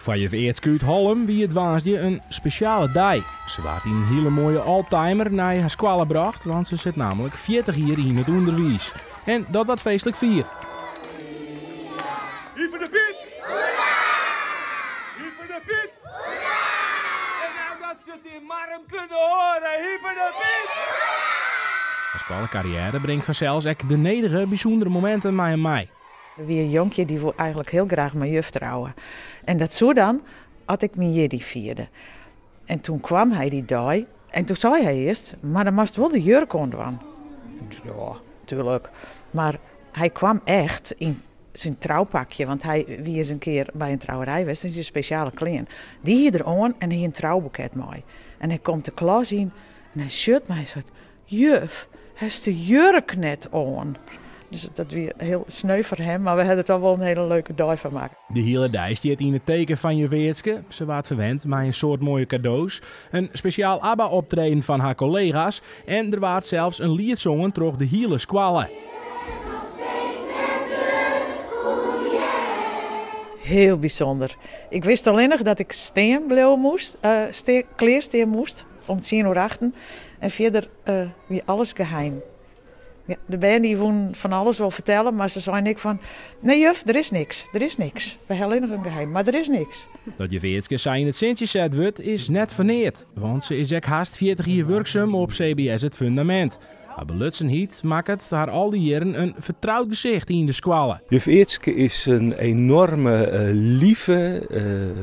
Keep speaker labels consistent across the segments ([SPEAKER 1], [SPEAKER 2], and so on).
[SPEAKER 1] Van juf Eetske uit Holm wie het woensdag een speciale dag. Ze werd in een hele mooie oldtimer naar haar squallen gebracht, want ze zit namelijk 40 jaar in het onderwijs. En dat wat feestelijk viert.
[SPEAKER 2] Hyper de Piet! Hoera! Hyper de Piet! Hoera! En nou dat ze het in Marm kunnen horen, Hyper de Piet!
[SPEAKER 1] Haar squallencarrière brengt vanzelfs ook de nederige, bijzondere momenten mij en mij.
[SPEAKER 3] Wie een jonkje die wil eigenlijk heel graag met juf trouwen. En dat zo dan, had ik mijn jiddy vierde. En toen kwam hij die dag. En toen zei hij eerst, maar dan moest wel de jurk onderaan. Ja, tuurlijk. Maar hij kwam echt in zijn trouwpakje. Want hij wie eens een keer bij een trouwerij was. Dat is een speciale kleding. Die hier eraan en hij een trouwboeket mee. En hij komt de klas in en hij schudt mij en zegt, juf, heeft de jurk net aan? Dus dat weer heel sneu voor hem, maar we hebben er toch wel een hele leuke dag van gemaakt.
[SPEAKER 1] De hele dag stiet in het teken van juf Eetske. Ze werd verwend met een soort mooie cadeaus. Een speciaal ABBA-optreden van haar collega's. En er werd zelfs een lied zongen door de hele squallen.
[SPEAKER 3] Heel bijzonder. Ik wist alleen nog dat ik steen blijven moest, kleersteen moest, om 10:08. En verder weer alles geheim. Ja, de band die wou van alles wel vertellen, maar ze zei ik van, nee juf, er is niks. Er is niks. We hebben alleen nog een geheim, maar er is niks.
[SPEAKER 1] Dat juf Eetske zij in het Sintje zet wordt, is net verneerd. Want ze is ook haast 40 jaar werkzaam op CBS Het Fundament. Haar belutsenheid maakt het haar al die jaren een vertrouwd gezicht in de squallen.
[SPEAKER 4] Juf Eetske is een enorme, lieve,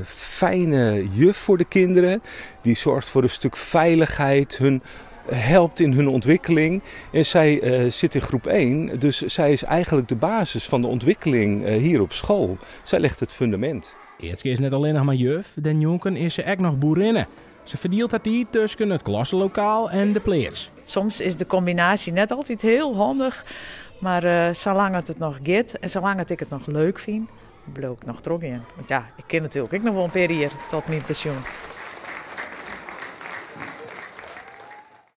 [SPEAKER 4] fijne juf voor de kinderen. Die zorgt voor een stuk veiligheid, helpt in hun ontwikkeling. En zij zit in groep 1, dus zij is eigenlijk de basis van de ontwikkeling hier op school. Zij legt het fundament.
[SPEAKER 1] Eetske is net alleen nog maar juf, den jonken is ze ook nog boerinnen. Ze verdeelt haar tijd tussen het klassenlokaal en de pleats.
[SPEAKER 3] Soms is de combinatie net altijd heel handig, maar zolang het nog gaat en zolang ik het nog leuk vind, blijf ik nog terug in. Want ja, ik ken natuurlijk ook nog wel een periode tot mijn pensioen.